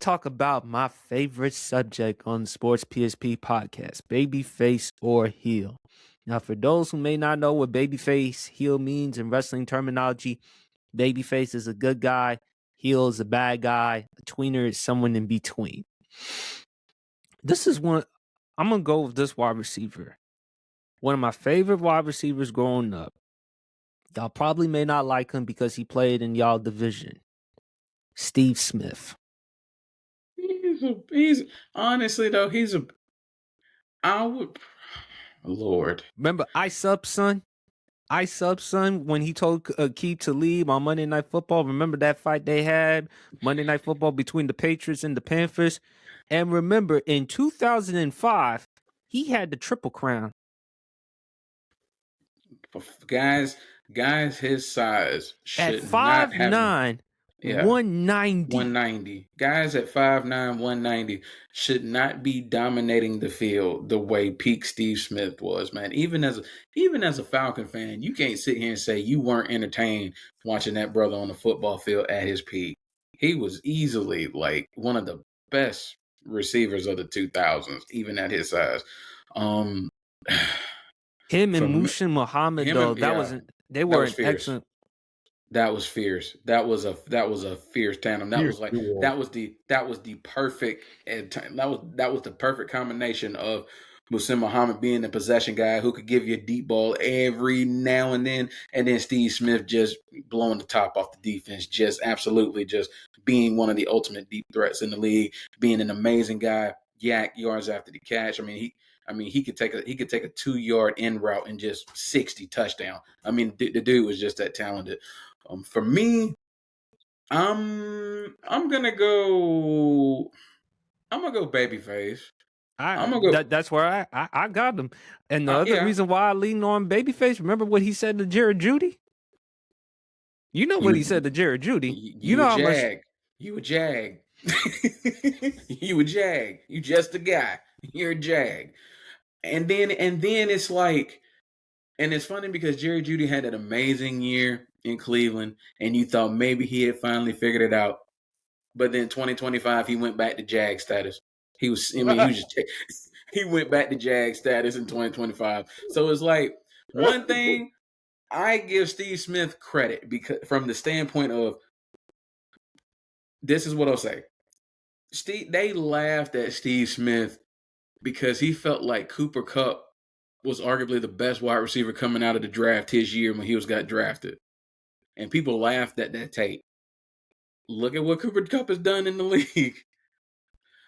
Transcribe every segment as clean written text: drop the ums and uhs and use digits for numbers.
talk about my favorite subject on the Sports PSP podcast, Babyface or Heel. Now, for those who may not know what Babyface Heel means in wrestling terminology, Babyface is a good guy, Heel is a bad guy, a tweener is someone in between. This is one, I'm going to go with this wide receiver. One of my favorite wide receivers growing up. Y'all probably may not like him because he played in y'all division. Steve Smith. He's honestly though, I would, Lord. Remember Ice Up Son? Ice Up Son, when he told Keith to leave on Monday Night Football. Remember that fight they had? Monday Night Football between the Patriots and the Panthers. And remember, in 2005, he had the Triple Crown. Guys his size should at 5'9", 190. 190. Guys at 5'9", 190 should not be dominating the field the way peak Steve Smith was, man. Even as a Falcon fan, you can't sit here and say you weren't entertained watching that brother on the football field at his peak. He was easily like one of the best receivers of the 2000s, even at his size. Him and Mushin Muhammad, though, they were excellent. That was fierce. That was a fierce tandem. That was the perfect combination of Mushin Muhammad being the possession guy who could give you a deep ball every now and then Steve Smith just blowing the top off the defense, just absolutely just being one of the ultimate deep threats in the league, being an amazing guy, yak yards after the catch. He could take a 2-yard in route and just 60 touchdown. The dude was just that talented. For me, I'm gonna go Babyface. That's where I got him. And the other reason why I leaned on Babyface, remember what he said to Jared Judy? You know what he said to Jared Judy. You know how much you a jag. You a jag. You just a guy. You're a jag. And then it's like, and it's funny because Jerry Jeudy had an amazing year in Cleveland, and you thought maybe he had finally figured it out. But then 2025, he went back to Jag status. He went back to Jag status in 2025. So it's like, one thing I give Steve Smith credit because from the standpoint of, this is what I'll say. They laughed at Steve Smith because he felt like Cooper Kupp was arguably the best wide receiver coming out of the draft his year when he got drafted. And people laughed at that tape. Look at what Cooper Kupp has done in the league.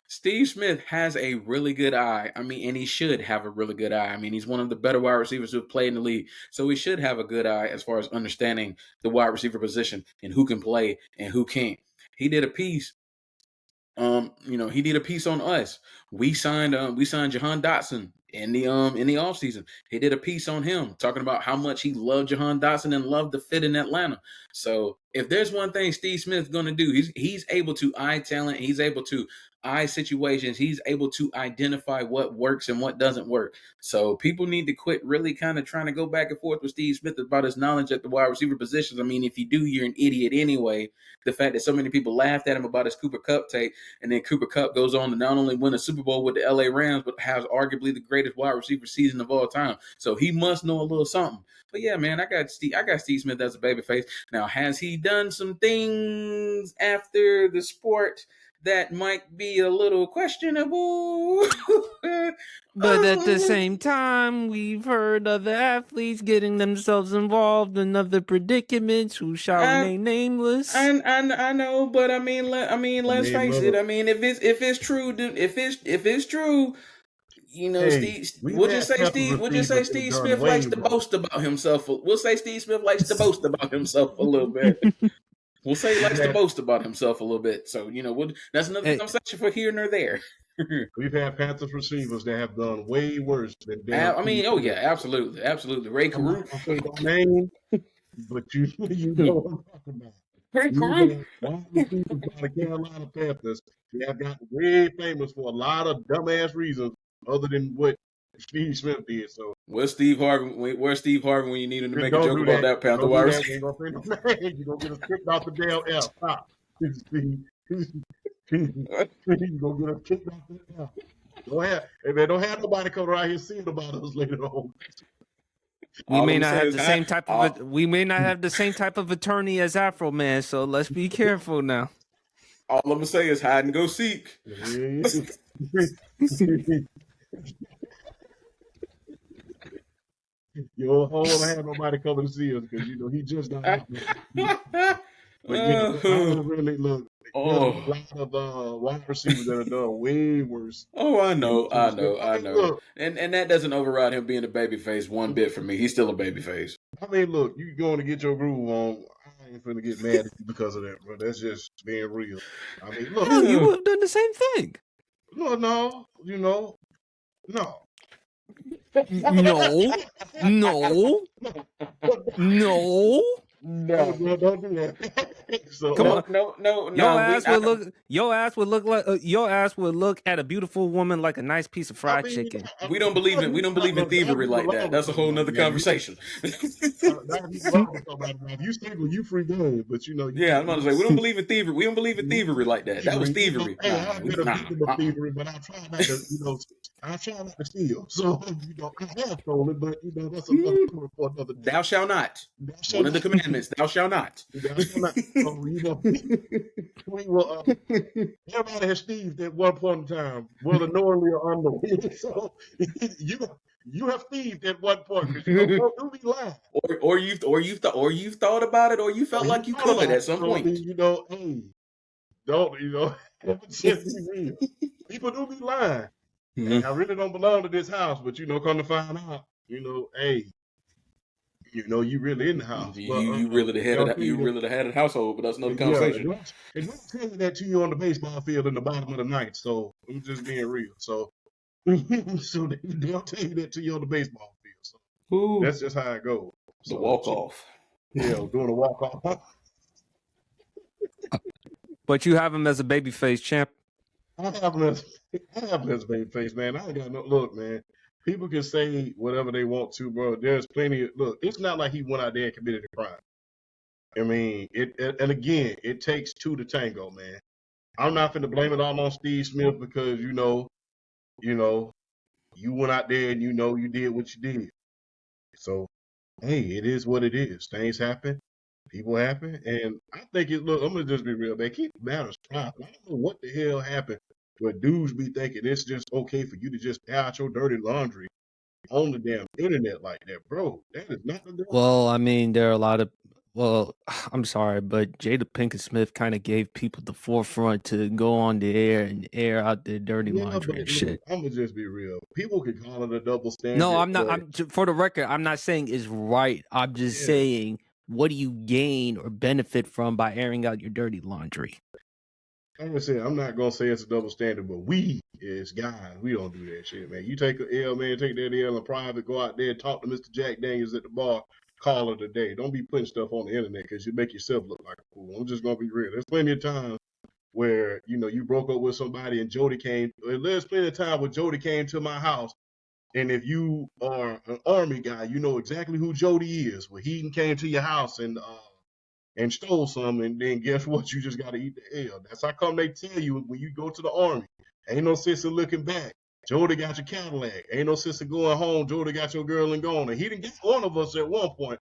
Steve Smith has a really good eye. And he should have a really good eye. He's one of the better wide receivers who have played in the league. So he should have a good eye as far as understanding the wide receiver position and who can play and who can't. He did a piece. He did a piece on us. We signed Jahan Dotson in the offseason. He did a piece on him talking about how much he loved Jahan Dotson and loved the fit in Atlanta. So if there's one thing Steve Smith's going to do, he's able to eye talent. He's able to eye situations. He's able to identify what works and what doesn't work. So people need to quit really kind of trying to go back and forth with Steve Smith about his knowledge at the wide receiver positions. If you do, you're an idiot anyway. The fact that so many people laughed at him about his Cooper Kupp tape, and then Cooper Kupp goes on to not only win a Super Bowl with the LA Rams, but has arguably the greatest wide receiver season of all time. So he must know a little something. But yeah, man, I got Steve Smith as a babyface. Now, has he done some things after the sport that might be a little questionable? But at the same time, we've heard other athletes getting themselves involved in other predicaments who shall remain nameless. I know, but let's face it. If it's true, we'll just say Steve Smith likes to boast about himself. We'll say Steve Smith likes to boast about himself a little bit. We'll say he likes to boast about himself a little bit. So, that's another conversation for here nor there. We've had Panthers receivers that have done way worse than absolutely. Ray Carew. Name, but you know what I'm talking about. Ray Carew. Wide receivers by the Carolina Panthers, they have gotten way famous for a lot of dumbass reasons other than what Steve Smith did. So where's Steve Harvey when you need him to make a joke about that Panther wire? You're gonna get us kicked off the damn F. He's gonna get us kicked off that now. Don't have nobody come around here seeing about us later on. We All may I'm not saying have is the same type of we may not have the same type of attorney as Afro Man, so let's be careful now. all I'm gonna say is hide and go seek. You don't have nobody coming to see us because he just not out there. But I don't really look. There's a Oh, lot of wide receivers that have done way worse. oh, I than know, Steve I Smith. know, I know. Look, And that doesn't override him being a babyface one bit for me. He's still a babyface. look, you going to get your groove on. I ain't finna get mad at you because of that, bro. That's just being real. Look. Hell, you would have done the same thing. No, no. No, no. No, bro, don't do that. So, Come on. No. Your ass would look at a beautiful woman like a nice piece of fried chicken. We don't believe in thievery like that. That's a whole nother conversation. If you single, you free game, but Yeah, I'm about to say we don't believe in thievery. We don't believe in thievery like that. That was thievery. Hey, I've been a victim of thievery, but I try not to. I try not to steal. So I have stolen, but that's another story for another day. Thou shalt not. One of the commandments. Thou shalt not. Thou shalt not. So, everybody has thieved at one point in time, whether knowingly or unknowingly. So you have thieved at one point because don't be lying. Or you've thought about it, or you felt like you could at some point. Hey, don't just be real. People do be lying. And I really don't belong to this house, but come to find out, hey, you really in the house. You really had a household, but that's another conversation. And don't tell you that to you on the baseball field in the bottom of the ninth. So I'm just being real. So they'll tell you that to you on the baseball field. So that's just how it goes. The walk off. Yeah, doing a walk off. But you have him as a babyface champ. I have him as babyface, man. I ain't got no look, man. People can say whatever they want to, bro. There's plenty of look. It's not like he went out there and committed a crime. And again, it takes two to tango, man. I'm not finna blame it all on Steve Smith because you went out there and you did what you did. So, hey, it is what it is. Things happen, people happen, and I think look, I'm gonna just be real, man. Keep matters private. I don't know what the hell happened, but dudes be thinking it's just okay for you to just air out your dirty laundry on the damn internet like that, bro. That is not the damn. Well, there are a lot of. Well, I'm sorry, but Jada Pinkett Smith kind of gave people the forefront to go on the air and air out their dirty laundry and shit. I'm gonna just be real. People can call it a double standard. No, I'm not. For the record, I'm not saying it's right. I'm just saying, what do you gain or benefit from by airing out your dirty laundry? Like I said, I'm not gonna say it's a double standard, but we as guys, we don't do that shit, man. You take an L, man, take that L in private, go out there, talk to Mr. Jack Daniels at the bar, call it a day. Don't be putting stuff on the internet because you make yourself look like a fool. I'm just gonna be real. There's plenty of times where you broke up with somebody and Jody came. There's plenty of time where Jody came to my house, and if you are an Army guy, you know exactly who Jody is. Where he came to your house and stole some, and then guess what? You just got to eat the L. That's how come they tell you when you go to the Army, ain't no sense in looking back. Jody got your Cadillac. Ain't no sense in going home. Jody got your girl and gone. And he didn't get one of us at one point.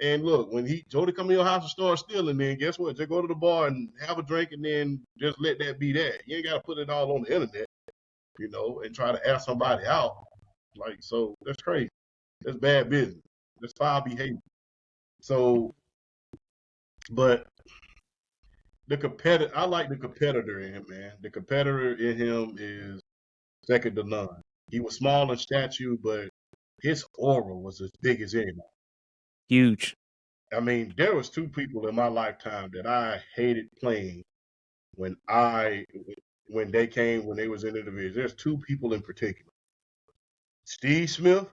And look, when Jody come in your house and start stealing, then guess what? Just go to the bar and have a drink and then just let that be that. You ain't got to put it all on the internet, and try to ask somebody out. So that's crazy. That's bad business. That's foul behavior. So, but I like the competitor in him, man. The competitor in him is second to none. He was small in stature, but his aura was as big as anybody. Huge. There was two people in my lifetime that I hated playing when they was in the division. There's two people in particular. Steve Smith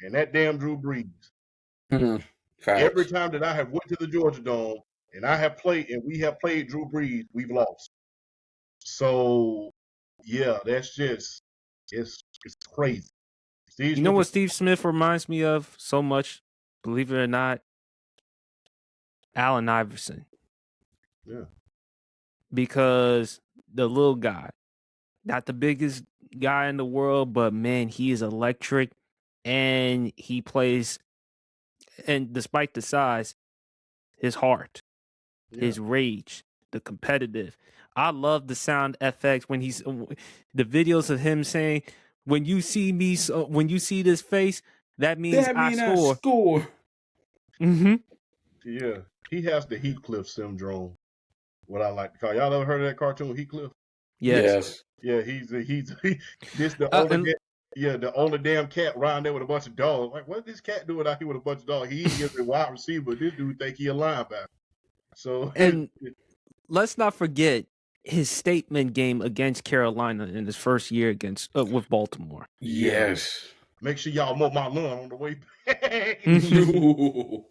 and that damn Drew Brees. Every time that I have went to the Georgia Dome and we have played Drew Brees, we've lost. So yeah, that's just it's crazy. You know what Steve Smith reminds me of so much? Believe it or not, Allen Iverson. Yeah. Because the little guy. Not the biggest guy in the world, but man, he is electric, and he plays. And despite the size, his heart, his rage, the competitive. I love the sound FX when he's the videos of him saying, "When you see me, when you see this face, that means I score." Mm-hmm. Yeah, he has the Heathcliff syndrome. What I like to call. Y'all ever heard of that cartoon Heathcliff? Yes. Yeah, he's this the And the only damn cat around there with a bunch of dogs. Like, what this cat doing out here with a bunch of dogs? He is a wide receiver. This dude think he a linebacker. So and let's not forget his statement game against Carolina in his first year against with Baltimore. Yes. Make sure y'all mow my lawn on the way back. No.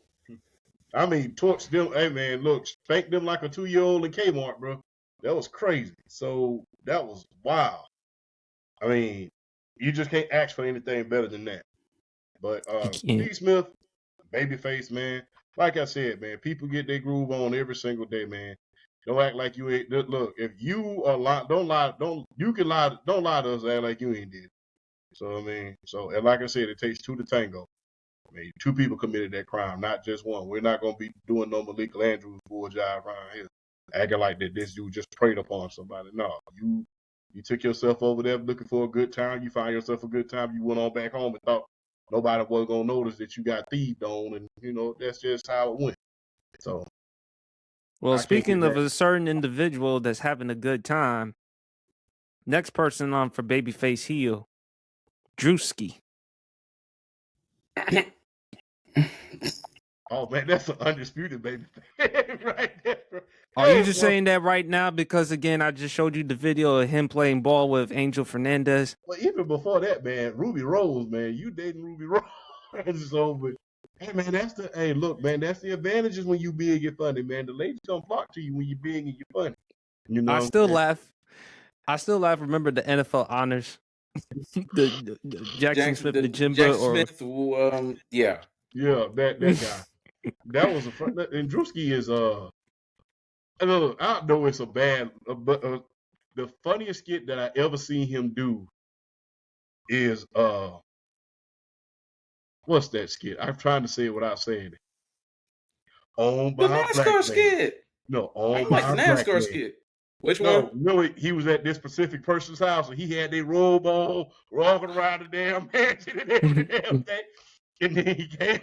I mean, torch them. Hey, man, look, spank them like a 2-year-old in Kmart, bro. That was crazy. So that was wild. I mean, you just can't ask for anything better than that. But Steve Smith, Babyface, man, like I said, man, people get their groove on every single day, man. Don't act like you ain't. Look, if you are don't lie to us, act like you ain't did. So I mean, and like I said, it takes two to tango. I mean, two people committed that crime, not just one. We're not gonna be doing no Malik Andrews bull jive around here, acting like that this dude just preyed upon somebody. No, you took yourself over there looking for a good time. You found yourself a good time. You went on back home and thought nobody was gonna notice that you got thieved on, and that's just how it went. So, well, speaking of a certain individual that's having a good time, next person on for Babyface Heel, Drewski. Oh man, that's an undisputed baby right there. Are you just saying that right now because again I just showed you the video of him playing ball with Angel Fernandez? Well, even before that, man, Ruby Rose, man, you dating Ruby Rose. So, but hey man, look, man, that's the advantages when you big and funny, man. The ladies don't flock to you when you big and you funny. I still laugh. Remember the NFL honors, the Jackson Smith, the Jimba, Smith. Yeah, that guy. That was and Drewski is I don't know it's a bad, but the funniest skit that I ever seen him do is what's that skit? I'm trying to say it without saying it. Owned by the NASCAR skit. No, owned by the NASCAR skit. Which one? No, he was at this specific person's house and he had their robe on, walking around the damn mansion and every damn thing. And then he came.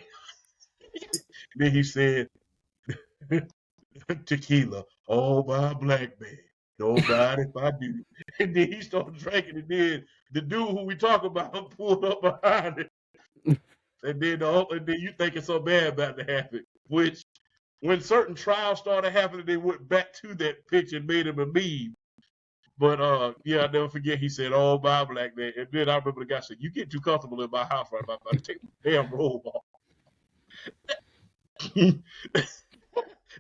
Then he said, tequila, all by a black man. Nobody if I do. And then he started drinking, and then the dude who we talk about pulled up behind it. And then you think it's so bad about to happen. Which, when certain trials started happening, they went back to that picture and made him a meme. But I'll never forget he said, "Oh, by a black man." And then I remember the guy said, "You get too comfortable in my house right about to take the damn robe off."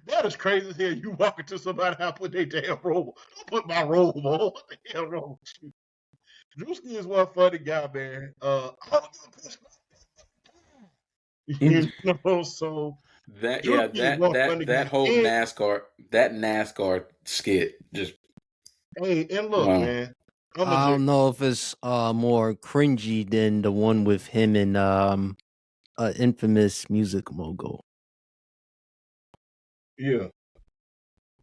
That is crazy as hell. You walk into somebody's house, put their damn robe on. Don't put my robe on. What the hell wrong with you? Drewski is one funny guy, man. So that whole NASCAR skit just. Hey, and look, man. I don't know if it's more cringy than the one with him and infamous music mogul. Yeah.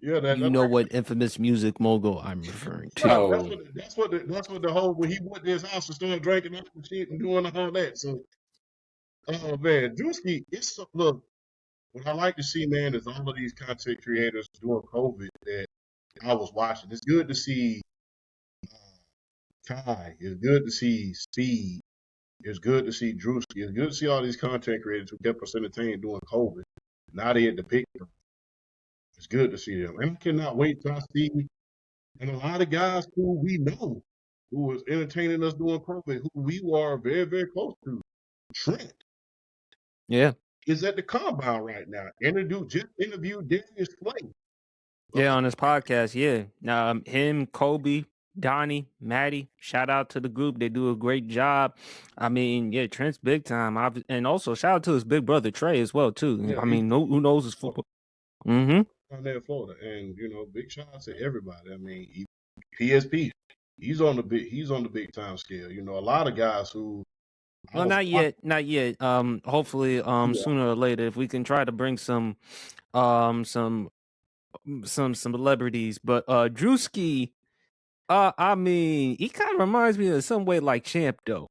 What infamous music mogul I'm referring to. That's what the whole when he went to his house and started drinking up and shit and doing all that. So, man, Drewski, look. What I like to see, man, is all of these content creators during COVID that I was watching. It's good to see Kai. It's good to see Speed. It's good to see Drewski. It's good to see all these content creators who kept us entertained during COVID. Now they at the picture. It's good to see them. And I cannot wait till I see and a lot of guys who we know who was entertaining us during COVID, who we were very, very close to. Trent. Yeah. Is at the combine right now. Interviewed Darius Slay. Yeah, on his podcast. Yeah. Now him, Kobe, Donnie, Maddie. Shout out to the group. They do a great job. I mean, yeah, Trent's big time. And also shout out to his big brother Trey as well too. Yeah, I mean, who knows his football? Down there in Florida, and big shout out to everybody. I mean, PSP. He's on the big time scale. You know, a lot of guys who I Well, was not yet, not yet. Hopefully, yeah, sooner or later, if we can try to bring um, some, some celebrities. But Drewski, I mean, he kind of reminds me of some way like Champ though,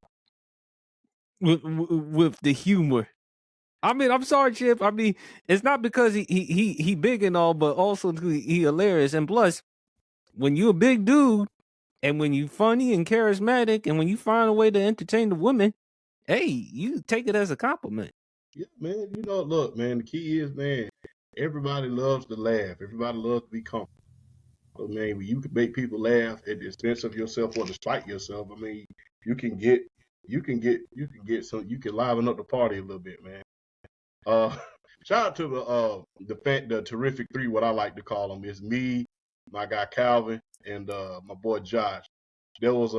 with the humor. I mean, I'm sorry, Chip. I mean, it's not because he big and all, but also he hilarious. And plus, when you a big dude, and when you funny and charismatic, and when you find a way to entertain the women, hey, you take it as a compliment. yeah, man. You know, look, man. The key is, man. Everybody loves to laugh. Everybody loves to be comfortable. So, man, when you can make people laugh at the expense of yourself or despite yourself, I mean, you can get, you can liven up the party a little bit, man. Uh, shout out to the terrific three, what I like to call them is me, my guy Calvin, and my boy Josh. There was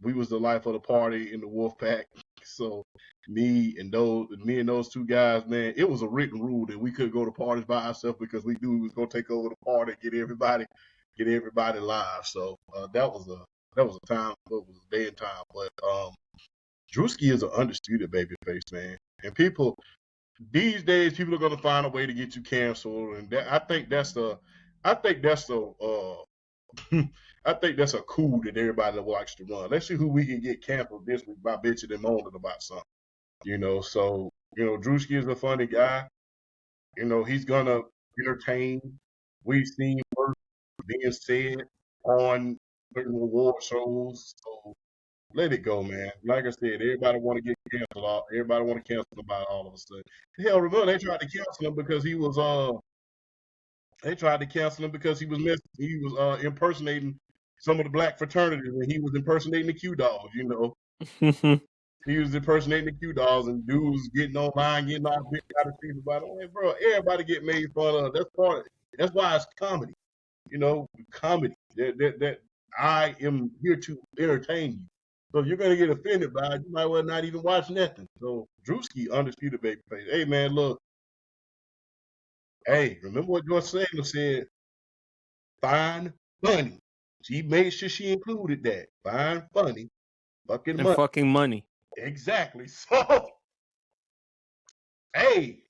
we was the life of the party in the Wolf Pack. So me and those two guys, man, it was a written rule that we couldn't go to parties by ourselves because we knew we was gonna take over the party, get everybody live. So that was a time, it was a day and time. But Drewski is an undisputed babyface, man, and people these days people are gonna find a way to get you canceled, and I think that's the I think that's the I think that's a coup that everybody likes to run. Let's see who we can get canceled this week by bitching and moaning about something. You know, so Drewski is a funny guy. You know, he's gonna entertain. We've seen words being said on certain award shows. So let it go, man. Like I said, everybody want to get canceled. Everybody want to cancel about all of a sudden. Hell, remember they tried to cancel him because he was they tried to cancel him because he was impersonating some of the black fraternities and he was impersonating the Q Dogs, you know. He was impersonating the Q Dogs and dudes getting online, getting all big out of people about it. Like, bro, everybody get made fun of. That's why it's comedy. You know, comedy. That I am here to entertain you. So if you're gonna get offended by it, you might well not even watch nothing. So Drewski, undisputed babyface. Hey man, look. Hey, remember what George Sandler said? Fine, funny. She made sure she included that. Fine, funny, fucking And money. fucking money. Exactly. So, hey,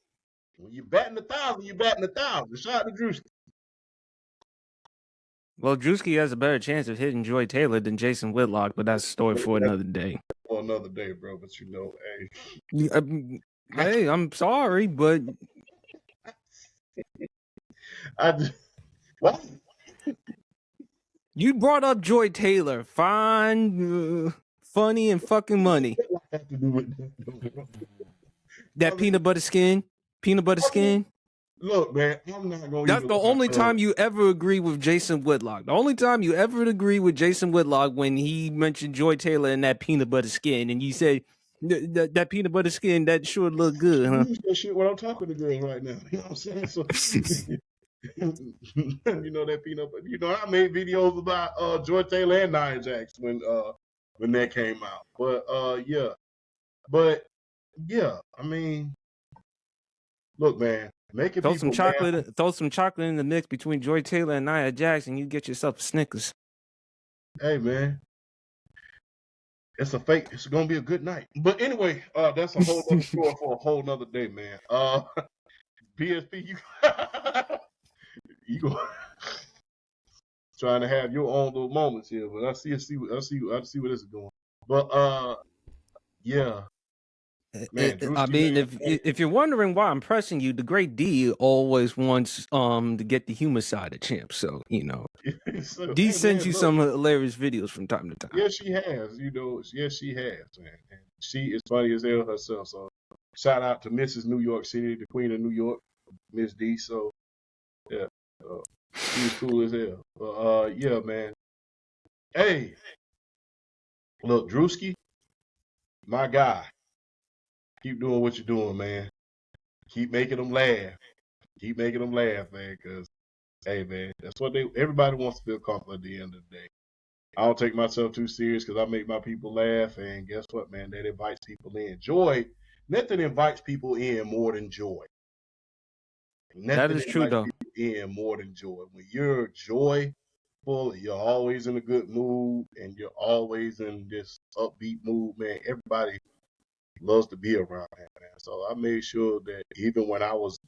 when you're batting 1,000, you're batting 1,000. Shout out to Drewski. Well, Drewski has a better chance of hitting Joy Taylor than Jason Whitlock, but that's a story for another day. For another day, bro. But Hey, I'm sorry, but I just, what? you brought up Joy Taylor. Fine, funny, and fucking money. What have to do with that? That peanut butter skin. Look, man, I'm not going to That's the only time you ever agree with Jason Whitlock. The only time you ever agree with Jason Whitlock when he mentioned Joy Taylor and that peanut butter skin, and you said that peanut butter skin that sure look good, huh? Use that shit when I'm talking to girls right now. You know what I'm saying? So, you know that peanut butter. You know, I made videos about Joy Taylor and Nia Jax when that came out. But yeah, I mean, look, man. Throw some chocolate in the mix between Joy Taylor and Nia Jax, and you get yourself a Snickers. Hey, man, it's gonna be a good night. But anyway, that's a whole other story for a whole nother day, man. PSP, you go trying to have your own little moments here, but I see where this is going. But yeah. Man, I mean, if you're wondering why I'm pressing you, the great D always wants to get the humor side of Champ. So so, D sends you some hilarious videos from time to time. Yes, she has. Yes, she has, man. And she is funny as hell herself. So shout out to Mrs. New York City, the Queen of New York, Miss D. So yeah, she's cool as hell. Yeah, man. Hey, look, Drewski, my guy. Keep doing what you're doing, man. Keep making them laugh. Keep making them laugh, man. Cause, hey, man, that's what everybody wants to feel comfortable at the end of the day. I don't take myself too serious because I make my people laugh, and guess what, man? That invites people in. Joy, nothing invites people in more than joy. That is true, though. In more than joy. When you're joy, you're always in a good mood, and you're always in this upbeat mood, man. Everybody loves to be around him, man. So I made sure that even when I was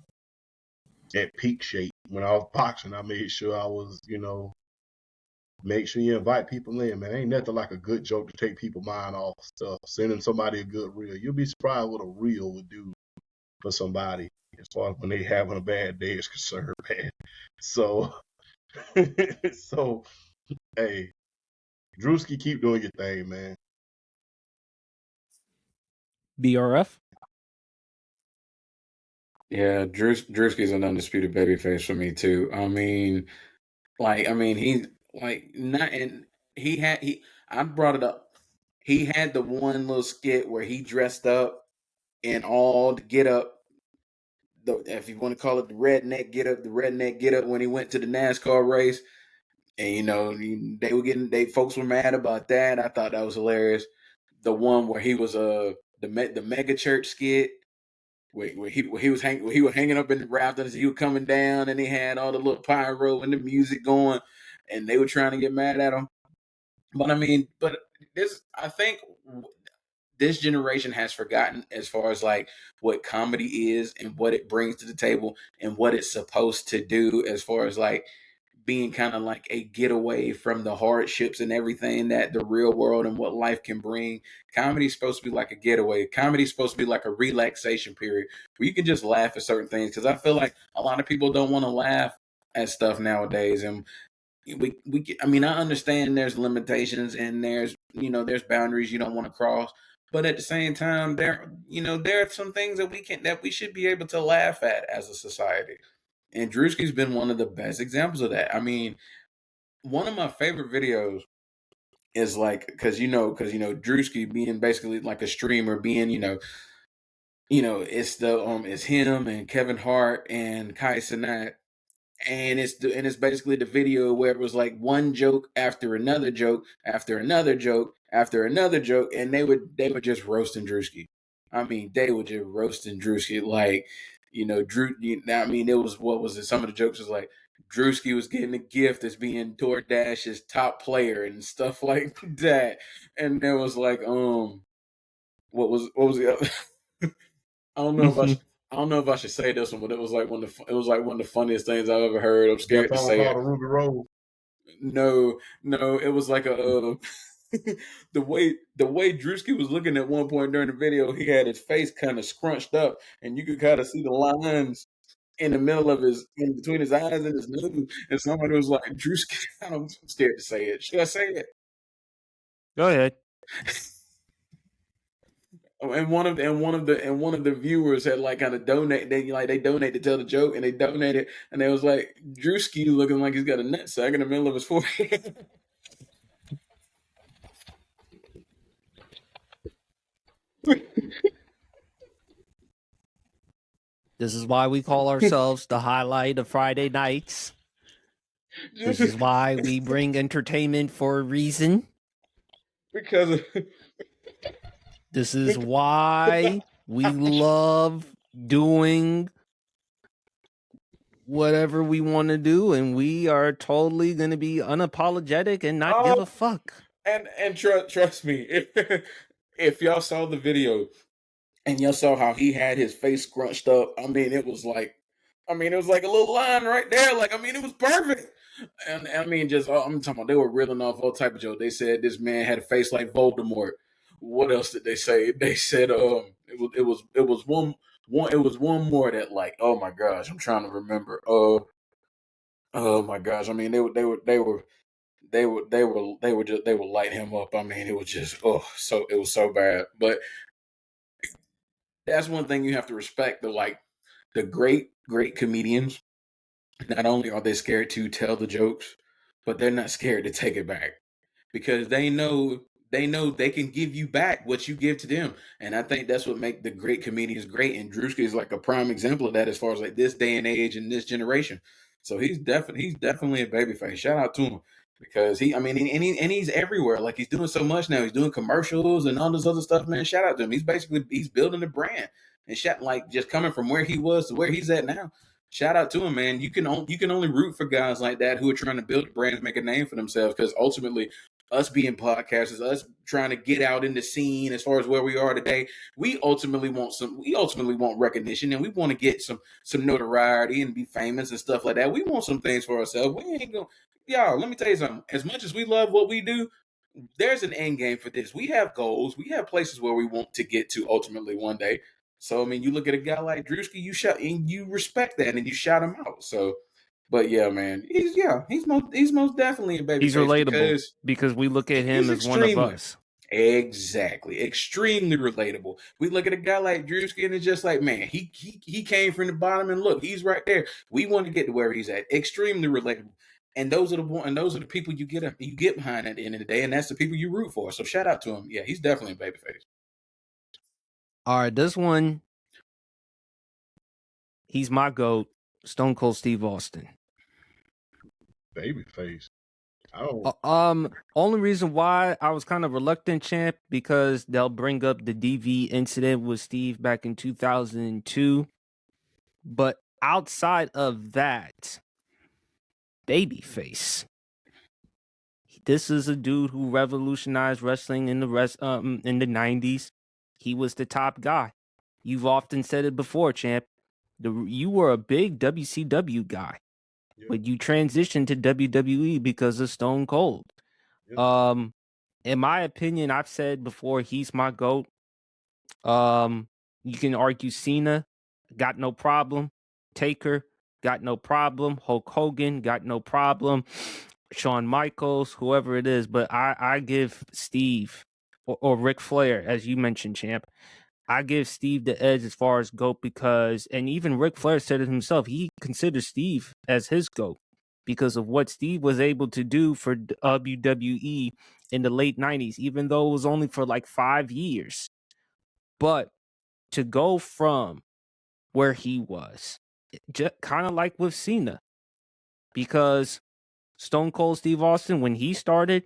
at peak shape, when I was boxing, I made sure I was, make sure you invite people in, man. Ain't nothing like a good joke to take people's mind off stuff. Sending somebody a good reel. You'll be surprised what a reel would do for somebody as far as when they having a bad day is concerned, man. So, so, hey, Drewski, keep doing your thing, man. BRF. Yeah, Drewski's an undisputed babyface for me too. He like not and he I brought it up. He had the one little skit where he dressed up in all the get up, if you want to call it the redneck get up when he went to the NASCAR race. And they folks were mad about that. I thought that was hilarious. The one where he was the mega church skit where he was hanging up in the rafters. He was coming down, and he had all the little pyro and the music going, and they were trying to get mad at him. But I think this generation has forgotten as far as like what comedy is and what it brings to the table and what it's supposed to do as far as like being kind of like a getaway from the hardships and everything that the real world and what life can bring. Comedy is supposed to be like a getaway. Comedy is supposed to be like a relaxation period where you can just laugh at certain things. Because I feel like a lot of people don't want to laugh at stuff nowadays, and I understand there's limitations and there's boundaries you don't want to cross. But at the same time, there are some things that we should be able to laugh at as a society. And Drewski's been one of the best examples of that. I mean, one of my favorite videos is like because Drewski being basically like a streamer, being it's him and Kevin Hart and Kai Cenat, and it's basically the video where it was like one joke after another joke after another joke after another joke, and they were just roasting Drewski. I mean, they were just roasting Drewski like, Drew. It was what was it? Some of the jokes was like Drewski was getting a gift as being DoorDash's top player and stuff like that, and there was like what was the other? I don't know if I don't know if I should say this one, but it was like one of the funniest things I've ever heard. I'm scared to say it. Ruby Road. No, it was like a the way Drewski was looking at one point during the video, he had his face kind of scrunched up, and you could kind of see the lines in the middle of in between his eyes and his nose. And somebody was like, "Drewski," I'm scared to say it. Should I say it? Go ahead. And one of the viewers had like kind of donate. They donate to tell the joke, and they donated, and they was like Drewski looking like he's got a nutsack in the middle of his forehead. This is why we call ourselves the highlight of Friday nights. This is why we bring entertainment for a reason. Because this is why we love doing whatever we want to do, and we are totally going to be unapologetic and not give a fuck. And trust me, if y'all saw the video and y'all saw how he had his face scrunched up, it was like a little line right there. Like, it was perfect. And I'm talking about, they were reeling off all type of jokes. They said this man had a face like Voldemort. What else did they say? They said it was one more that, like, oh my gosh, I'm trying to remember. Oh my gosh, they would light him up. It was just it was so bad. But that's one thing you have to respect. The great comedians, not only are they scared to tell the jokes, but they're not scared to take it back, because they know they can give you back what you give to them. And I think that's what make the great comedians great. And Drewski is like a prime example of that as far as like this day and age and this generation. So he's definitely a babyface. Shout out to him, because he's everywhere. Like, he's doing so much now. He's doing commercials and all this other stuff, man. Shout out to him. He's building a brand, and just coming from where he was to where he's at now. shout out to him, man. You can only root for guys like that who are trying to build a brand and make a name for themselves. Because ultimately, us being podcasters, us trying to get out in the scene as far as where we are today, we ultimately want recognition, and we want to get some notoriety and be famous and stuff like that. We want some things for ourselves. We ain't gonna, y'all. Let me tell you something. As much as we love what we do, there's an end game for this. We have goals. We have places where we want to get to ultimately one day. So I mean, you look at a guy like Drewski, you shout and you respect that, and you shout him out. So, but yeah, man, he's most definitely a He's babyface relatable because we look at him he's as one of extremely, us. exactly, extremely relatable. We look at a guy like Drewski, and it's just like, man, he came from the bottom, and look, he's right there. We want to get to where he's at. Extremely relatable. And those are the people you get behind at the end of the day, and that's the people you root for. So shout out to him. Yeah, he's definitely a babyface. All right, this one, he's my GOAT, Stone Cold Steve Austin. Babyface. Only reason why I was kind of reluctant, champ, because they'll bring up the DV incident with Steve back in 2002. But outside of that, babyface. This is a dude who revolutionized wrestling in the in the 90s. He was the top guy. You've often said it before, champ. You were a big WCW guy, but you transitioned to WWE because of Stone Cold. In my opinion, I've said before, he's my GOAT. You can argue Cena, got no problem. Taker, got no problem. Hulk Hogan, got no problem. Shawn Michaels, whoever it is, but I give Steve or Ric Flair, as you mentioned, champ. I give Steve the edge as far as GOAT because, and even Ric Flair said it himself, he considers Steve as his GOAT because of what Steve was able to do for WWE in the late 90s, even though it was only for like 5 years. But to go from where he was, kind of like with Cena, because Stone Cold Steve Austin, when he started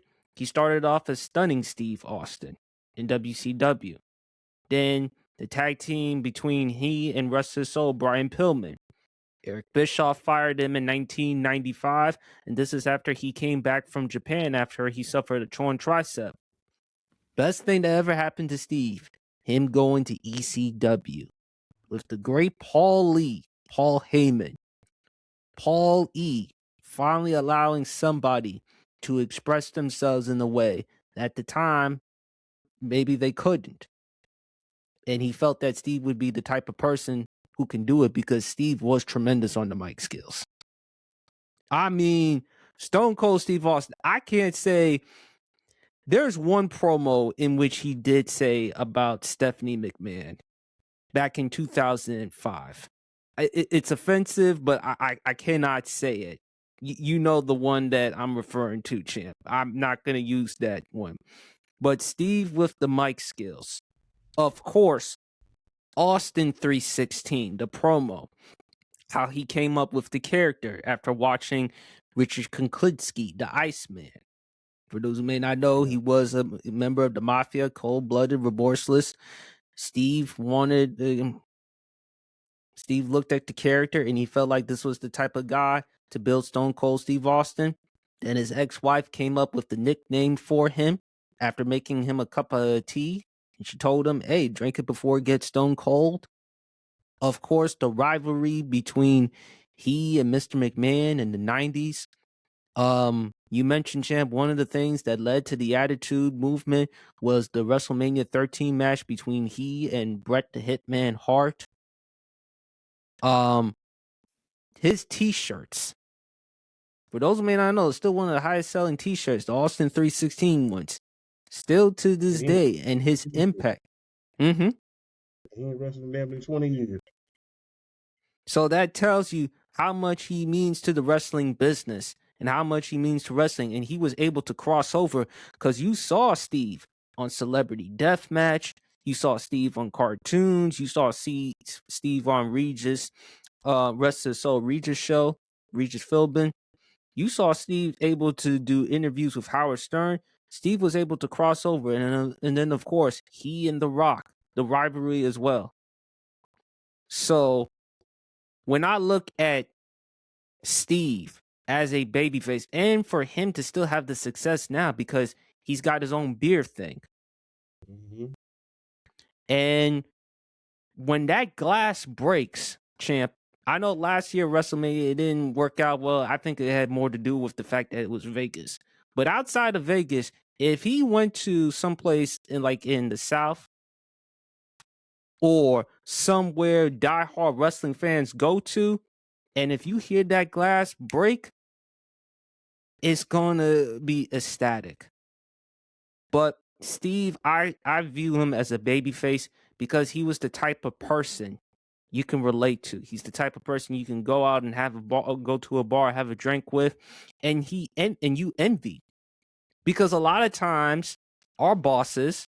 off as Stunning Steve Austin in WCW. Then the tag team between he and Rest His Soul, Brian Pillman. Eric Bischoff fired him in 1995, and this is after he came back from Japan after he suffered a torn tricep. Best thing that ever happened to Steve, him going to ECW with the great Paul Heyman. Paul E. finally allowing somebody to express themselves in a way that at the time maybe they couldn't. And he felt that Steve would be the type of person who can do it because Steve was tremendous on the mic skills. I mean, Stone Cold Steve Austin, I can't say. There's one promo in which he did say about Stephanie McMahon back in 2005. It's offensive, but I cannot say it. You know the one that I'm referring to, champ. I'm not going to use that one. But Steve with the mic skills. Of course, Austin 316, the promo, how he came up with the character after watching Richard Kuklinski, the Iceman. For those who may not know, he was a member of the Mafia, cold-blooded, remorseless. Steve looked at the character and he felt like this was the type of guy to build Stone Cold Steve Austin. Then his ex-wife came up with the nickname for him after making him a cup of tea. And she told him, hey, drink it before it gets stone cold. Of course, the rivalry between he and Mr. McMahon in the 90s. You mentioned, champ, one of the things that led to the Attitude Movement was the WrestleMania 13 match between he and Bret the Hitman Hart. His t-shirts, for those who may not know, it's still one of the highest selling t-shirts, the Austin 316 ones, still to this day, and his impact. He ain't wrestling damn near 20 years. So that tells you how much he means to the wrestling business and how much he means to wrestling. And he was able to cross over because you saw Steve on Celebrity Deathmatch. You saw Steve on cartoons. You saw Steve on Regis, Rest of the Soul Regis show, Regis Philbin. You saw Steve able to do interviews with Howard Stern. Steve was able to cross over. And then, of course, he and The Rock, the rivalry as well. So when I look at Steve as a babyface, and for him to still have the success now because he's got his own beer thing. Mm-hmm. And when that glass breaks, champ, I know last year WrestleMania it didn't work out well. I think it had more to do with the fact that it was Vegas. But outside of Vegas, if he went to someplace in the South or somewhere diehard wrestling fans go to, and if you hear that glass break, it's gonna be ecstatic. But Steve, I view him as a babyface because he was the type of person you can relate to. He's the type of person you can go out and have a bar, go to a bar, have a drink with, and you envy. Because a lot of times our bosses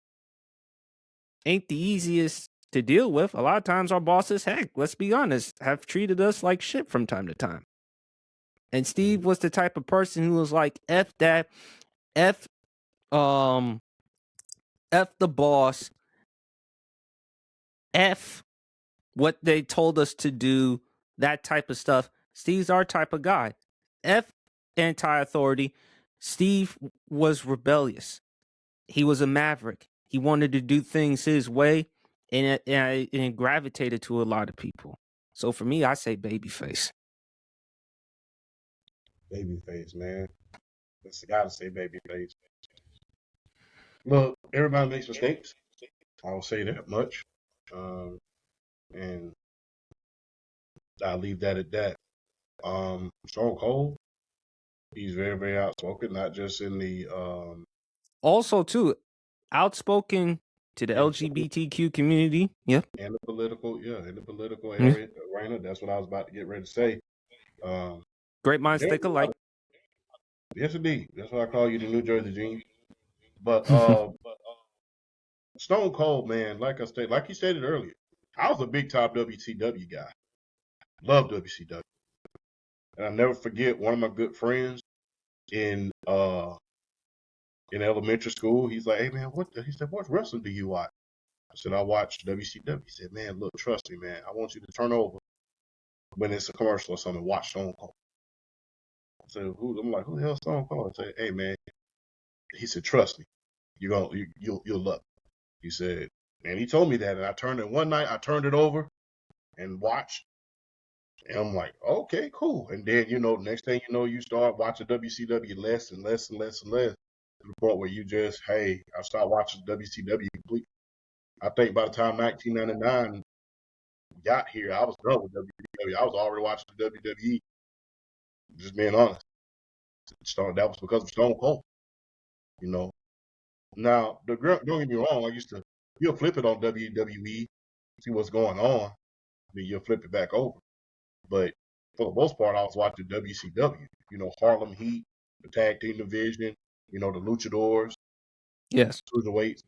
ain't the easiest to deal with. A lot of times our bosses, heck, let's be honest, have treated us like shit from time to time. And Steve was the type of person who was like, F that, F F the boss, F what they told us to do, that type of stuff. Steve's our type of guy. F anti-authority. Steve was rebellious. He was a maverick. He wanted to do things his way, and it gravitated to a lot of people. So for me, I say babyface. Babyface, man. That's gotta say babyface. Look, everybody makes mistakes. I'll say that much. And I'll leave that at that. Stone Cold, he's very, very outspoken, not just in the Also, too, outspoken to the LGBTQ community. Yeah. In the political arena. That's what I was about to get ready to say. Great minds think alike. Yes, indeed. That's why I call you the New Jersey Gene. But Stone Cold, man, like you stated earlier, I was a big time WCW guy. Love WCW. And I'll never forget one of my good friends in elementary school. He's like, "Hey man, he said, what wrestling do you watch?" I said, "I watch WCW." He said, "Man, look, trust me, man. I want you to turn over when it's a commercial or something, watch Stone Cold." I said, I'm like, "Who the hell is Stone Cold?" I said, "Hey man," he said, "Trust me, you'll love it." He said, and he told me that, and I turned it one night. I turned it over and watched, and I'm like, "Okay, cool." And then next thing you know, you start watching WCW less and less and less and less to the point where you just, hey, I stopped watching WCW completely. I think by the time 1999 got here, I was done with WWE. I was already watching the WWE. Just being honest, that was because of Stone Cold. Now don't get me wrong. You'll flip it on WWE, see what's going on, then you'll flip it back over. But for the most part, I was watching WCW. Harlem Heat, the tag team division. The Luchadors, Yes. cruiserweights.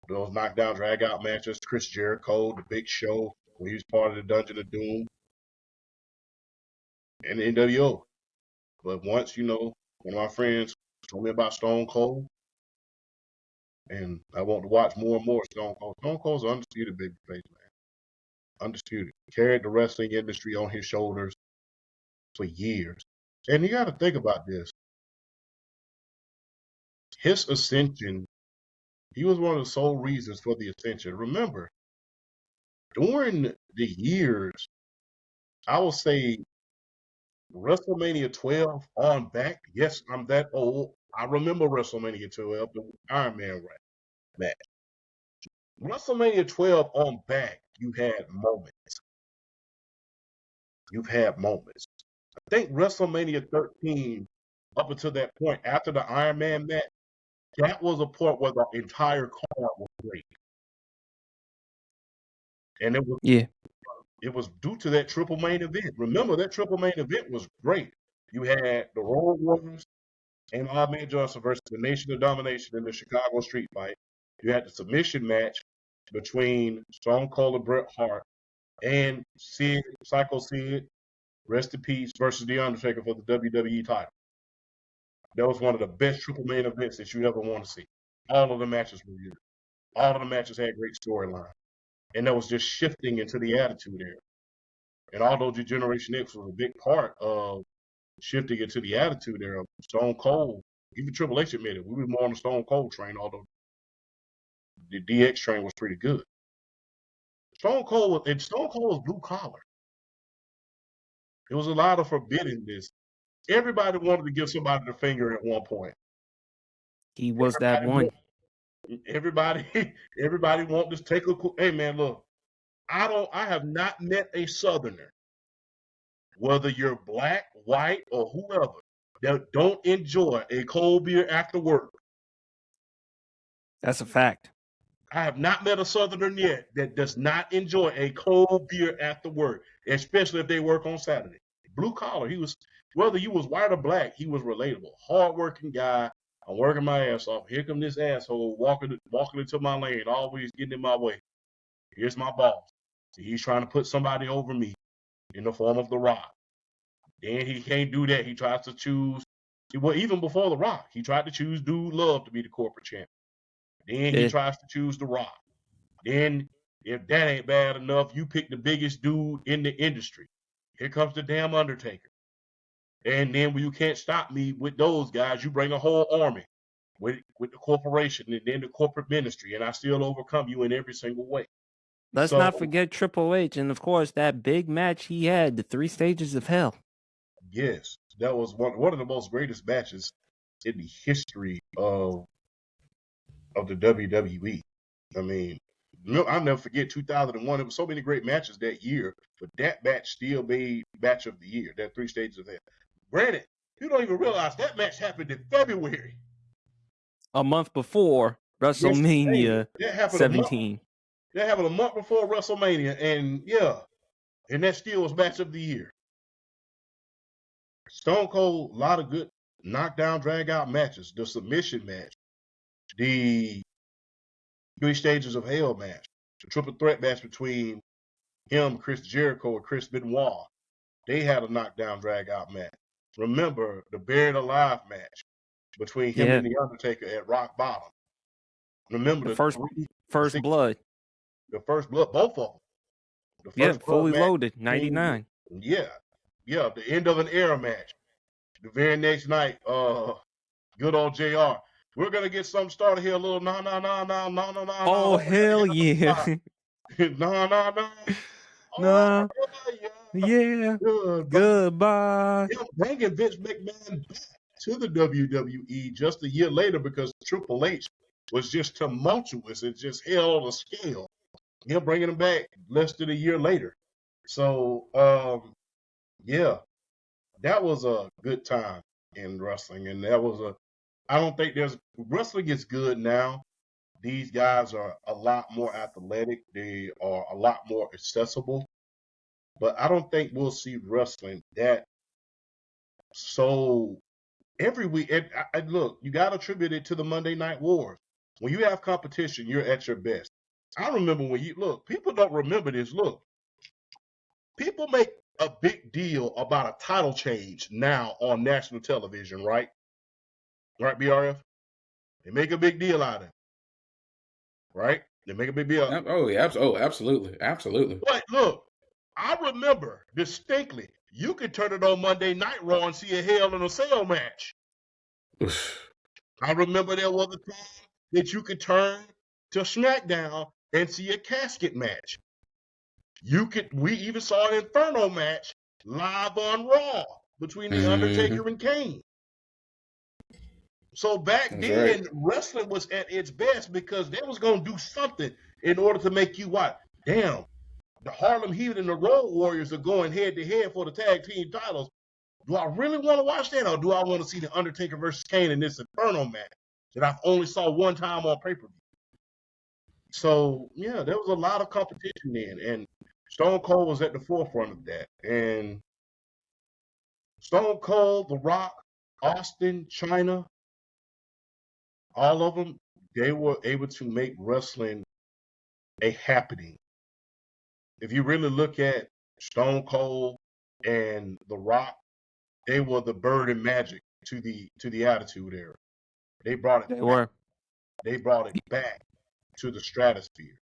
Those knockdown drag out matches. Chris Jericho, the Big Show, when he was part of the Dungeon of Doom, and the NWO. But once, one of my friends told me about Stone Cold, and I want to watch more and more Stone Cold. Stone Cold's an undisputed babyface, man. Undisputed. Carried the wrestling industry on his shoulders for years. And you got to think about this. His ascension, he was one of the sole reasons for the ascension. Remember, during the years, I will say WrestleMania 12 on back. Yes, I'm that old. I remember WrestleMania 12, the Iron Man match. WrestleMania 12 on back, you had moments. You've had moments. I think WrestleMania 13, up until that point, after the Iron Man match, that was a point where the entire card was great. And it was due to that triple main event. Remember, that triple main event was great. You had the Royal Warriors and Ahmed Johnson versus the Nation of Domination in the Chicago Street Fight. You had the submission match between Stone Cold and Bret Hart and Psycho Sid, rest in peace, versus The Undertaker for the WWE title. That was one of the best triple main events that you ever want to see. All of the matches were good. All of the matches had great storyline. And that was just shifting into the Attitude Era. And although Generation X was a big part of shifting it to the attitude era, Stone Cold, even Triple H admitted, we were more on the Stone Cold train, although the DX train was pretty good. Stone Cold was blue collar. There was a lot of forbiddenness. Everybody wanted to give somebody the finger at one point. He was that one. Everybody wanted to take a. Hey man, look, I have not met a Southerner, whether you're black, white, or whoever, that don't enjoy a cold beer after work. That's a fact. I have not met a Southerner yet that does not enjoy a cold beer after work, especially if they work on Saturday. Blue collar, he was, whether you was white or black, he was relatable. Hardworking guy. I'm working my ass off. Here come this asshole walking into my lane, always getting in my way. Here's my boss. He's trying to put somebody over me in the form of The Rock. Then he can't do that. He tries to choose. Well, even before The Rock, he tried to choose Dude Love to be the corporate champion. Then he tries to choose The Rock. Then, if that ain't bad enough, you pick the biggest dude in the industry. Here comes the damn Undertaker. And then when you can't stop me with those guys, you bring a whole army with the corporation and then the corporate ministry, and I still overcome you in every single way. Let's not forget Triple H, and of course that big match he had, the 3 stages of hell. Yes, that was one of the most greatest matches in the history of the WWE. I mean, I'll never forget 2001. There were so many great matches that year, but that match still made match of the year. That 3 stages of hell. Granted, you don't even realize that match happened in February, a month before WrestleMania 17. That happened a month before WrestleMania, and that still was match of the year. Stone Cold, a lot of good knockdown, drag out matches. The submission match, the 3 stages of hell match, the triple threat match between him, Chris Jericho, and Chris Benoit. They had a knockdown, drag out match. Remember the Buried Alive match between him and the Undertaker at Rock Bottom. Remember the first blood. The first blood, both of them. The first fully loaded, 99. Yeah, the end of an era match. The very next night, good old JR. We're gonna get something started here. A little no. Oh hell yeah! No. Yeah. Goodbye. Bringing Vince McMahon back to the WWE just a year later because Triple H was just tumultuous and just held on a scale. Him bringing him back less than a year later. So, that was a good time in wrestling. And I don't think wrestling is good now. These guys are a lot more athletic. They are a lot more accessible. But I don't think we'll see wrestling that so every week. And look, you got to attribute it to the Monday Night Wars. When you have competition, you're at your best. I remember when people don't remember this. Look, people make a big deal about a title change now on national television, right? Right, BRF? They make a big deal out of it. Right? They make a big deal. Oh, yeah. Oh, absolutely. Absolutely. But look, I remember distinctly, you could turn it on Monday Night Raw and see a Hell in a Cell match. I remember there was a time that you could turn to SmackDown and see a casket match. We even saw an Inferno match live on Raw between The Undertaker and Kane. So back then, wrestling was at its best because they was going to do something in order to make you watch. Damn, the Harlem Heat and the Road Warriors are going head-to-head for the tag team titles. Do I really want to watch that, or do I want to see The Undertaker versus Kane in this Inferno match that I've only saw one time on pay-per-view? So, there was a lot of competition then, and Stone Cold was at the forefront of that. And Stone Cold, The Rock, Austin, China, all of them, they were able to make wrestling a happening. If you really look at Stone Cold and The Rock, they were the Bird and Magic to the Attitude Era. They brought it back to the stratosphere.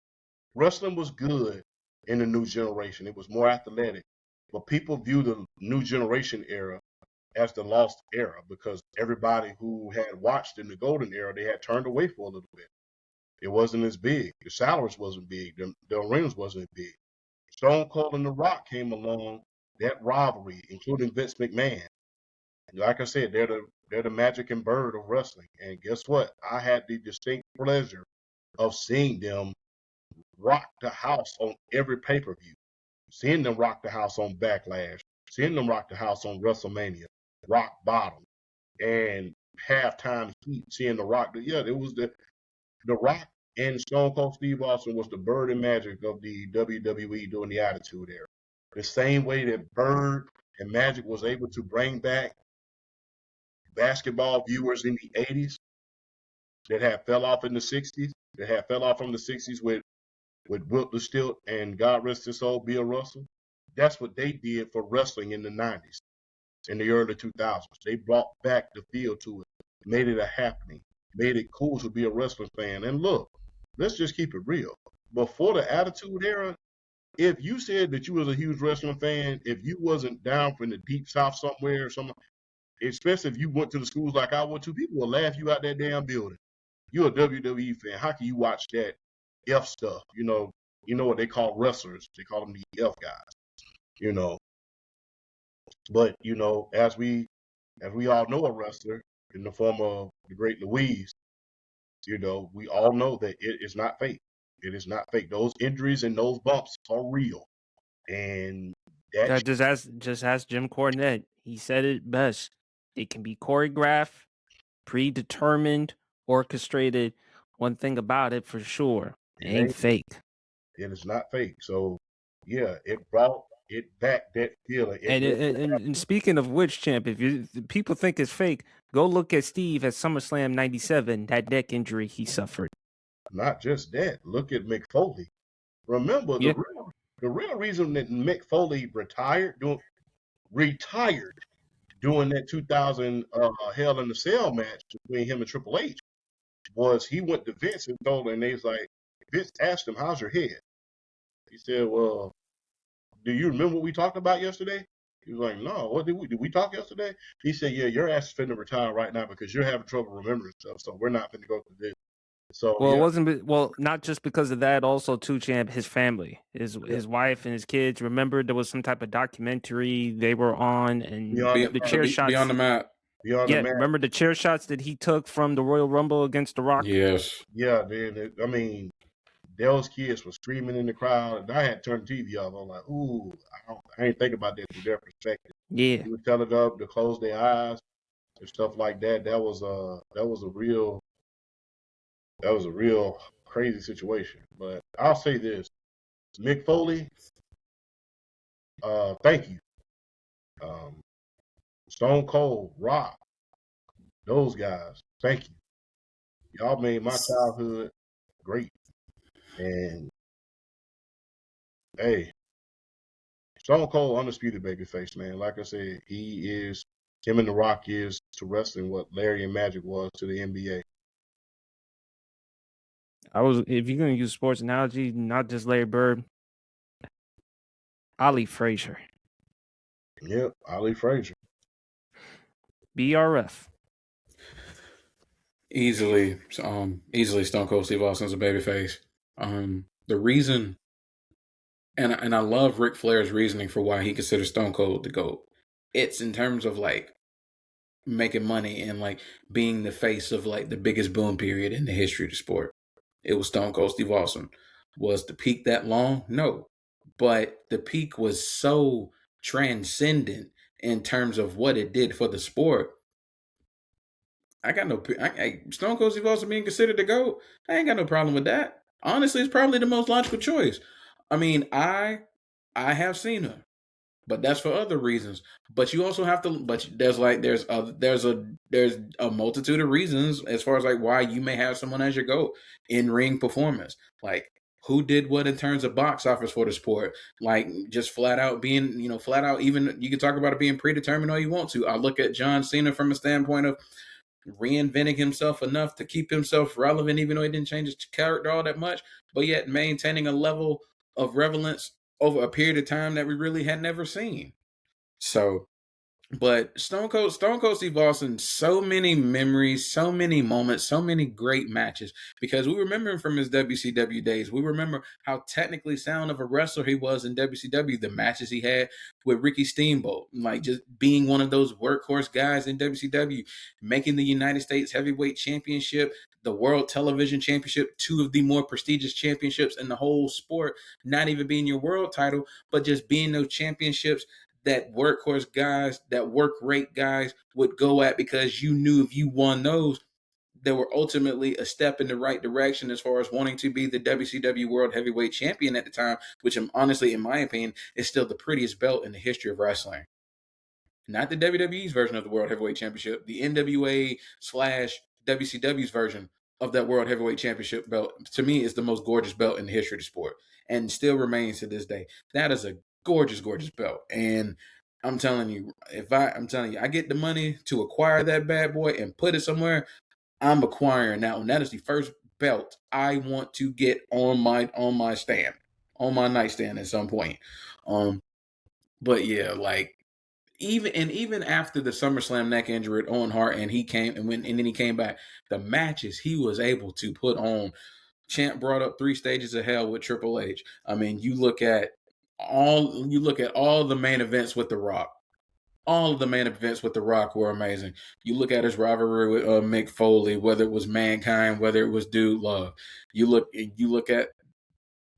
Wrestling was good in the new generation. It was more athletic. But people view the new generation era as the lost era because everybody who had watched in the golden era, they had turned away for a little bit. It wasn't as big. The salaries wasn't big. The arenas wasn't big. Stone Cold and The Rock came along. That rivalry, including Vince McMahon. Like I said, they're the magic and bird of wrestling. And guess what? I had the distinct pleasure of seeing them rock the house on every pay-per-view. Seeing them rock the house on Backlash. Seeing them rock the house on WrestleMania. Rock bottom. And halftime heat. Seeing The Rock. Yeah, it was the Rock and Stone Cold Steve Austin was the bird and magic of the WWE during the Attitude Era. The same way that Bird and Magic was able to bring back basketball viewers in the 80s that had fell off in the 60s, that had fell off from the 60s with Wilt the Stilt and God rest his soul, Bill Russell. That's what they did for wrestling in the 90s, in the early 2000s. They brought back the feel to it, made it a happening, made it cool to be a wrestling fan. And look, let's just keep it real. Before the Attitude Era, if you said that you was a huge wrestling fan, if you wasn't down from the deep south somewhere or something, especially if you went to the schools like I went to, people will laugh you out that damn building. You're a WWE fan. How can you watch that F stuff? You know what they call wrestlers. They call them the F guys. But as we all know a wrestler in the form of the great Louise, we all know that it is not fake. It is not fake. Those injuries and those bumps are real. And that just ask Jim Cornette. He said it best. It can be choreographed, predetermined, orchestrated. One thing about it for sure, it ain't fake. It is not fake. So yeah, it brought it back, that feeling. And speaking of which, champ, if people think it's fake, go look at Steve at SummerSlam '97. That neck injury he suffered. Not just that. Look at Mick Foley. Remember the real reason that Mick Foley retired during that 2000 Hell in a Cell match between him and Triple H was he went to Vince and Vince asked him, "How's your head?" He said, "Well, do you remember what we talked about yesterday?" He was like, "No, what did we talk yesterday?" He said, "Yeah, your ass is finna retire right now because you're having trouble remembering stuff, so we're not finna go through this." So it wasn't not just because of that, also too, champ, his family, his wife and his kids. Remember there was some type of documentary they were on, and the chair shots Beyond the Mat. Remember the chair shots that he took from the Royal Rumble against The Rock? Yes. Yeah, dude. Those kids were screaming in the crowd, and I had turned the TV off. I'm like, ooh, I ain't think about that through their perspective. Yeah. You were telling them to close their eyes and stuff like that. That was a real crazy situation. But I'll say this, Mick Foley, thank you. Stone Cold, Rock, those guys, thank you. Y'all made my childhood great. And hey, Stone Cold, undisputed babyface, man. Like I said, him and The Rock is to wrestling what Larry and Magic was to the NBA. If you're gonna use sports analogy, not just Larry Bird, Ali Frazier. Yep, Ali Frazier. BRF. Easily Stone Cold Steve Austin's a babyface. The reason, and I love Ric Flair's reasoning for why he considers Stone Cold the GOAT. It's in terms of like making money and like being the face of like the biggest boom period in the history of the sport. It was Stone Cold Steve Austin. Was the peak that long? No. But the peak was so transcendent in terms of what it did for the sport. Stone Cold Steve Austin being considered the GOAT, I ain't got no problem with that. Honestly, it's probably the most logical choice. I mean, I have seen him, but that's for other reasons. But you also have to. But there's a multitude of reasons as far as like why you may have someone as your GOAT in ring performance. Like who did what in terms of box office for the sport? Like just flat out being, even you can talk about it being predetermined all you want to. I look at John Cena from a standpoint of reinventing himself enough to keep himself relevant, even though he didn't change his character all that much, but yet maintaining a level of relevance over a period of time that we really had never seen. So, but Stone Cold Steve Austin, so many memories, so many moments, so many great matches, because we remember him from his WCW days. We remember how technically sound of a wrestler he was in WCW, the matches he had with Ricky Steamboat, like just being one of those workhorse guys in WCW, making the United States Heavyweight Championship, the World Television Championship, two of the more prestigious championships in the whole sport, not even being your world title, but just being those championships that workhorse guys, that work rate guys would go at, because you knew if you won those, they were ultimately a step in the right direction as far as wanting to be the WCW World Heavyweight Champion at the time, which honestly, in my opinion, is still the prettiest belt in the history of wrestling. Not the WWE's version of the World Heavyweight Championship, the NWA / WCW's version of that World Heavyweight Championship belt, to me, is the most gorgeous belt in the history of the sport, and still remains to this day. That is a gorgeous, gorgeous belt. And I'm telling you, I get the money to acquire that bad boy and put it somewhere, I'm acquiring that one. That is the first belt I want to get on my stand, on my nightstand at some point. But yeah, like even after the SummerSlam neck injury with Owen Hart, and then he came back, the matches he was able to put on. Champ brought up 3 Stages of Hell with Triple H. I mean, you look at all the main events with The Rock. All of the main events with The Rock were amazing. You look at his rivalry with Mick Foley, whether it was Mankind, whether it was Dude Love. You look at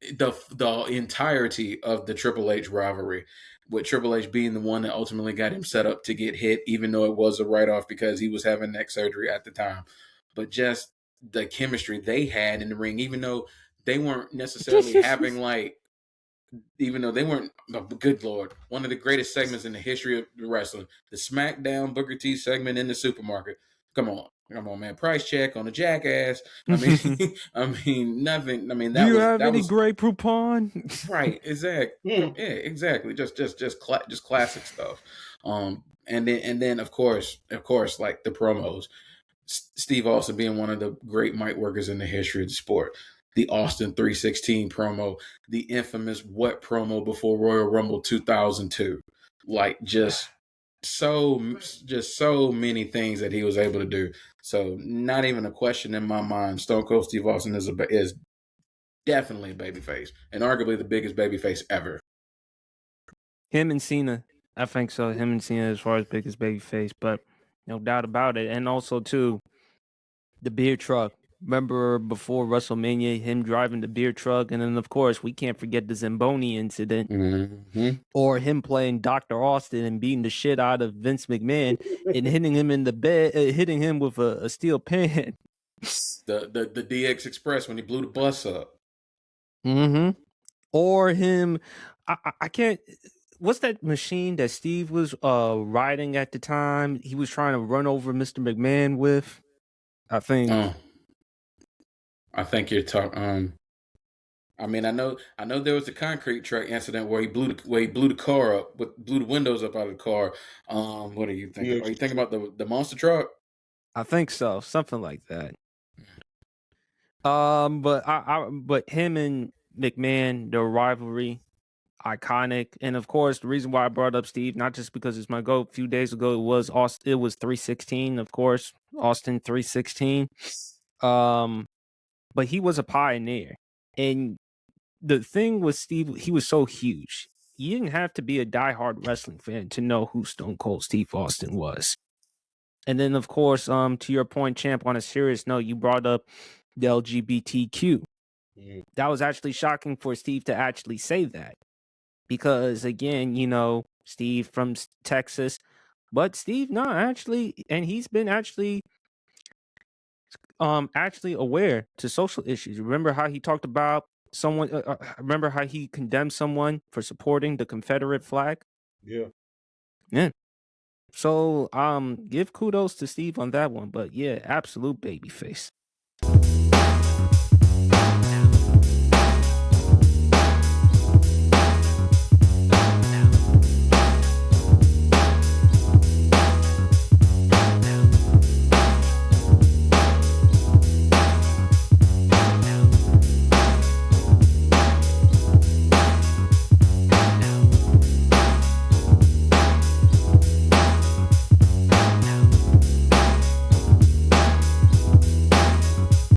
the entirety of the Triple H rivalry, with Triple H being the one that ultimately got him set up to get hit, even though it was a write-off because he was having neck surgery at the time. But just the chemistry they had in the ring, even though they weren't necessarily having good Lord, one of the greatest segments in the history of wrestling, the SmackDown Booker T segment in the supermarket. Come on, man! Price check on the jackass. I mean, nothing. I mean, Do you have any Grey Poupon? Right, exactly. Yeah, exactly. Just classic stuff. And then of course, like the promos. Steve Austin being one of the great mic workers in the history of the sport. The Austin 316 promo, the infamous What promo before Royal Rumble 2002. Like just so many things that he was able to do. So not even a question in my mind. Stone Cold Steve Austin is definitely a babyface, and arguably the biggest babyface ever. Him and Cena, I think so. Him and Cena as far as biggest babyface, but no doubt about it. And also too, the beer truck. Remember before WrestleMania, him driving the beer truck, and then of course we can't forget the Zamboni incident, or him playing Dr. Austin and beating the shit out of Vince McMahon and hitting him in the bed, hitting him with a steel pan. The DX Express when he blew the bus up. Or him, I can't. What's that machine that Steve was riding at the time? He was trying to run over Mr. McMahon with. I think you're talking. I mean, I know there was a concrete truck incident where he blew the car up, blew the windows up out of the car. What are you thinking? Yeah. Are you thinking about the monster truck? I think so, something like that. But him and McMahon, the rivalry, iconic, and of course the reason why I brought up Steve, not just because it's my goat. A few days ago, it was 316, of course, Austin 316. But he was a pioneer, and the thing with Steve, he was so huge. You didn't have to be a diehard wrestling fan to know who Stone Cold Steve Austin was. And then, of course, to your point, Champ, on a serious note, you brought up the LGBTQ. That was actually shocking for Steve to actually say that. Because, again, Steve from Texas. But Steve, and he's been actually aware to social issues. Remember how he talked about someone, remember how he condemned someone for supporting the Confederate flag? Yeah. So give kudos to Steve on that one. But yeah, absolute babyface.